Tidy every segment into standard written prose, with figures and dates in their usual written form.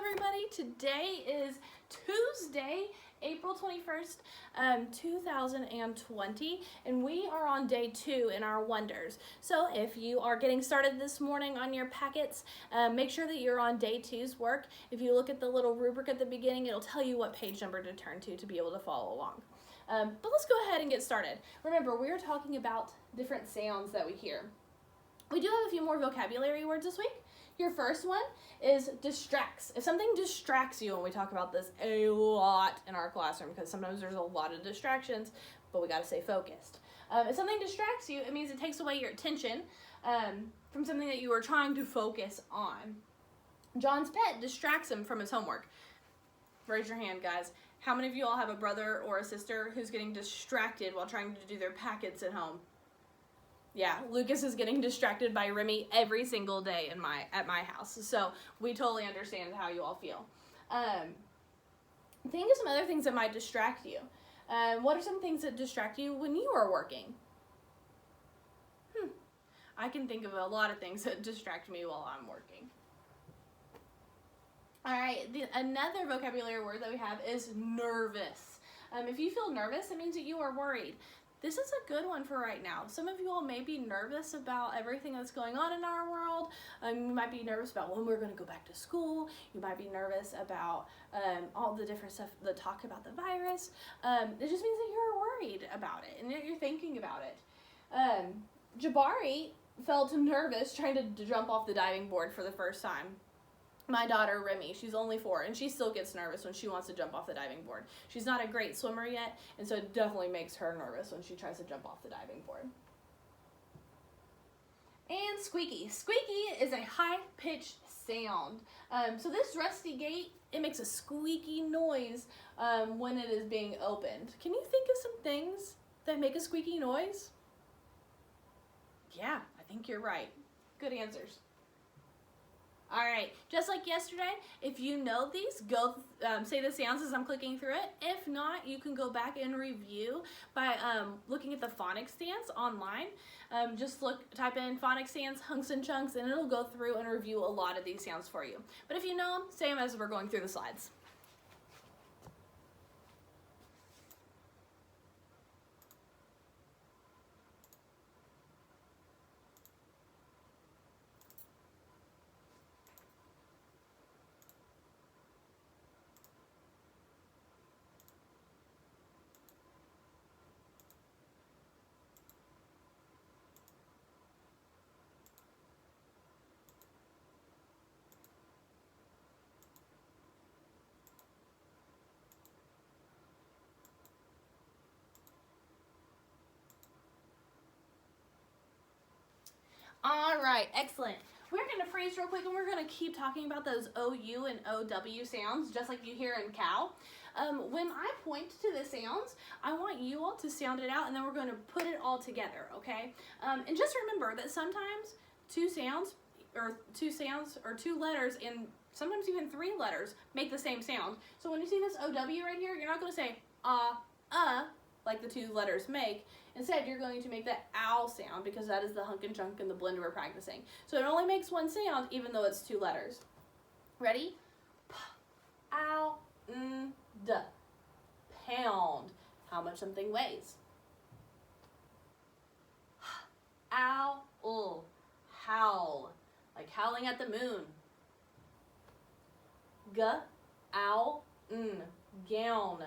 everybody. Today is Tuesday, April 21st, 2020, and we are on day 2 in our wonders. So if you are getting started this morning on your packets, make sure that you're on day 2's work. If you look at the little rubric at the beginning, it'll tell you what page number to turn to be able to follow along. But let's go ahead and get started. Remember, we're talking about different sounds that we hear. We do have a few more vocabulary words this week. Your first one is distracts. If something distracts you, and we talk about this a lot in our classroom because sometimes there's a lot of distractions, but we got to stay focused. If something distracts you, it means it takes away your attention from something that you were trying to focus on. John's pet distracts him from his homework. Raise your hand, guys. How many of you all have a brother or a sister who's getting distracted while trying to do their packets at home? Yeah, Lucas is getting distracted by Remy every single day at my house. So we totally understand how you all feel. Think of some other things that might distract you. What are some things that distract you when you are working? I can think of a lot of things that distract me while I'm working. All right, another vocabulary word that we have is nervous. If you feel nervous, it means that you are worried. This is a good one for right now. Some of you all may be nervous about everything that's going on in our world. You might be nervous about when we're going to go back to school. You might be nervous about all the different stuff, the talk about the virus. It just means that you're worried about it and that you're thinking about it. Jabari felt nervous trying to jump off the diving board for the first time. My daughter, Remy, she's only 4, and she still gets nervous when she wants to jump off the diving board. She's not a great swimmer yet, and so it definitely makes her nervous when she tries to jump off the diving board. And squeaky. Squeaky is a high-pitched sound. So this rusty gate, it makes a squeaky noise when it is being opened. Can you think of some things that make a squeaky noise? Yeah, I think you're right. Good answers. All right, just like yesterday, if you know these, go say the sounds as I'm clicking through it. If not, you can go back and review by looking at the phonics stance online. Type in phonics stance, hunks and chunks, and it'll go through and review a lot of these sounds for you. But if you know them, say them as we're going through the slides. All right, excellent. We're going to freeze real quick, and we're going to keep talking about those OU and OW sounds, just like you hear in cow. When I point to the sounds, I want you all to sound it out, and then we're going to put it all together, okay? And just remember that sometimes two letters, and sometimes even 3 letters make the same sound. So when you see this OW right here, you're not going to say like the 2 letters make. Instead, you're going to make that ow sound because that is the hunk and chunk and the blend we're practicing. So it only makes 1 sound even though it's 2 letters. Ready? Ow, d. Pound. How much something weighs. Ow, howl. Like howling at the moon. G, ow, gown.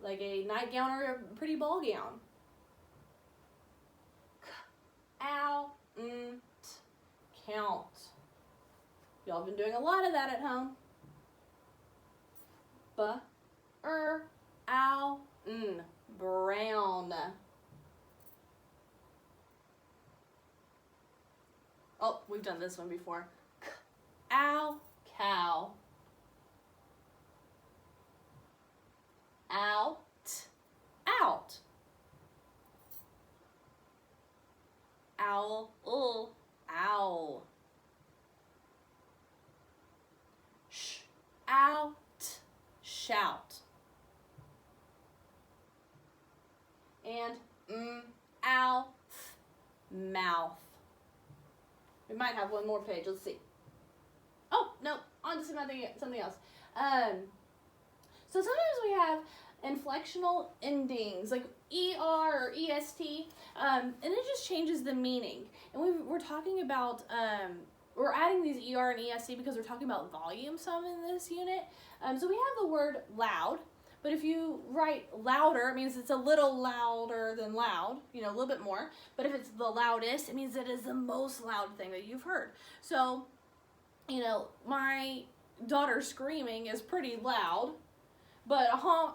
Like a nightgown or a pretty ball gown. Ow, count. Y'all have been doing a lot of that at home. Ow, brown. Oh, we've done this one before. Ow, cow. Out, out. Owl, owl. Out, shout. And ow, mouth. We might have one more page. Let's see. Oh, no, on on to something else. So sometimes we have inflectional endings like ER or EST, and it just changes the meaning. And we're talking about, we're adding these ER and EST because we're talking about volume some in this unit. So we have the word loud, but if you write louder, it means it's a little louder than loud, you know, a little bit more. But if it's the loudest, it means it is the most loud thing that you've heard. So, you know, my daughter screaming is pretty loud, but a horn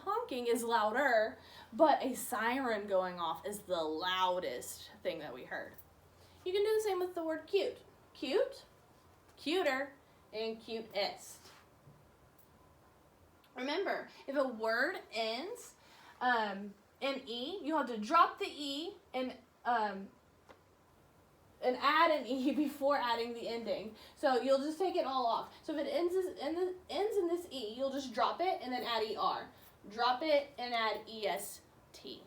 honking is louder, but a siren going off is the loudest thing that we heard. You can do the same with the word cute. Cute, cuter, and cutest. Remember, if a word ends in E, you have to drop the E and add an E before adding the ending. So you'll just take it all off. So if it ends in this E, you'll just drop it and then add ER. Drop it and add EST.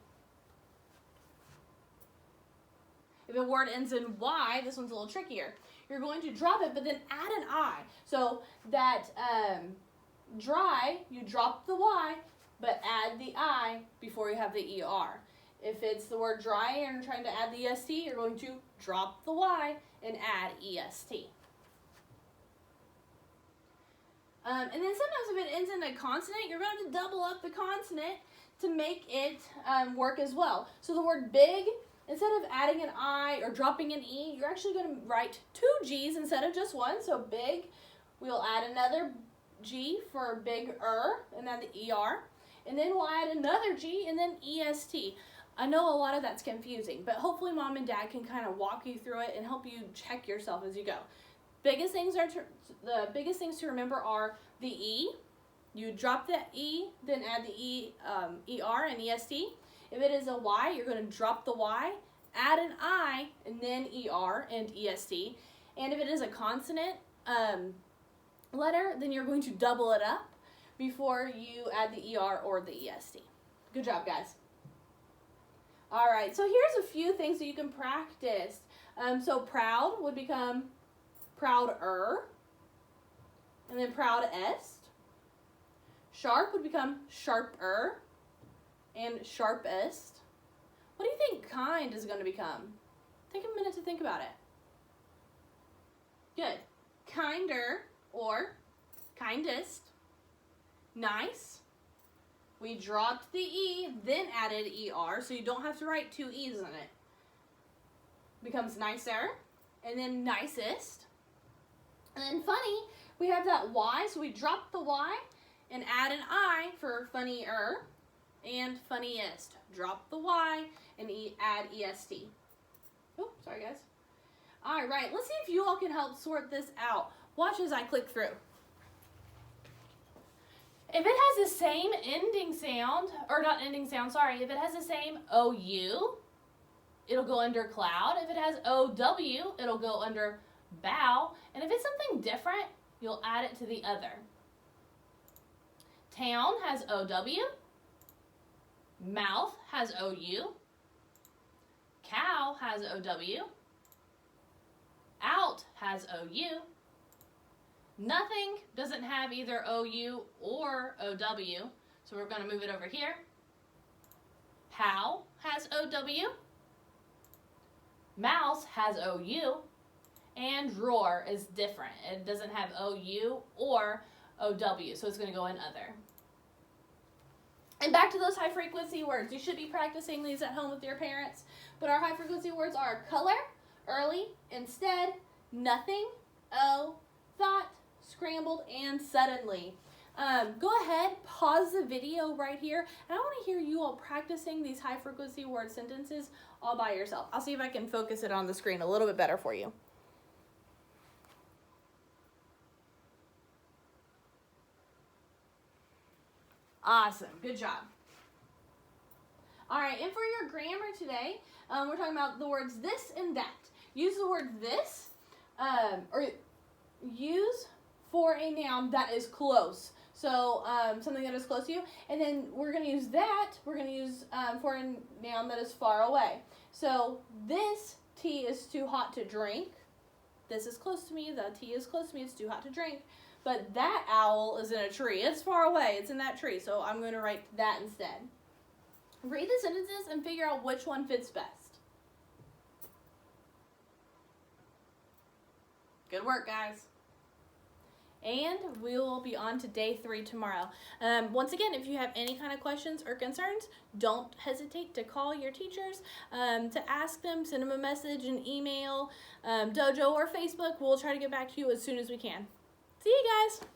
If a word ends in Y, this one's a little trickier. You're going to drop it, but then add an I. So that dry, you drop the Y, but add the I before you have the ER. If it's the word dry and you're trying to add the EST, you're going to drop the Y and add EST. And then sometimes if it ends in a consonant, you're going to double up the consonant to make it work as well. So the word big, instead of adding an I or dropping an E, you're actually going to write 2 G's instead of just one. So big, we'll add another G for bigger, and then the ER. And then we'll add another G and then EST. I know a lot of that's confusing, but hopefully mom and dad can kind of walk you through it and help you check yourself as you go. The biggest things to remember are the E. You drop the E, then add the ER and EST. If it is a Y, you're going to drop the Y, add an I, and then ER and EST. And if it is a consonant letter, then you're going to double it up before you add the ER or the EST. Good job, guys. All right, so here's a few things that you can practice. So proud would become prouder, and then proudest. Sharp would become sharper, and sharpest. What do you think kind is going to become? Take a minute to think about it. Good. Kinder or kindest. Nice. We dropped the E, then added ER, so you don't have to write 2 E's in it. Becomes nicer, and then nicest. And then funny, we have that Y, so we drop the Y and add an I for funnier, and funniest. Drop the Y and add EST. Oh, sorry guys. All right, let's see if you all can help sort this out. Watch as I click through. If it has the same ending sound, or not ending sound, sorry, if it has the same OU, it'll go under cloud. If it has OW, it'll go under bow. And if it's something different, you'll add it to the other. Town has OW. Mouth has OU. Cow has OW. Out has OU. Nothing doesn't have either OU or OW, so we're going to move it over here. How has OW. Mouse has OU. And roar is different. It doesn't have OU or OW, so it's going to go in other. And back to those high frequency words. You should be practicing these at home with your parents. But our high frequency words are color, early, instead, nothing, thought, scrambled, and suddenly. Go ahead, pause the video right here, and I want to hear you all practicing these high frequency word sentences all by yourself. I'll see if I can focus it on the screen a little bit better for you. Awesome, good job. All right, and for your grammar today, we're talking about the words this and that. Use the word this, or use for a noun that is close. So something that is close to you. And then we're going to use that, we're going to use for a noun that is far away. So this tea is too hot to drink. this is close to me, the tea is close to me, it's too hot to drink. But that owl is in a tree. It's far away. It's in that tree. So I'm going to write that instead. Read the sentences and figure out which one fits best. Good work, guys. And we will be on to day 3 tomorrow. Once again, if you have any kind of questions or concerns, don't hesitate to call your teachers, to ask them, send them a message, an email, Dojo or Facebook. We'll try to get back to you as soon as we can. See you guys.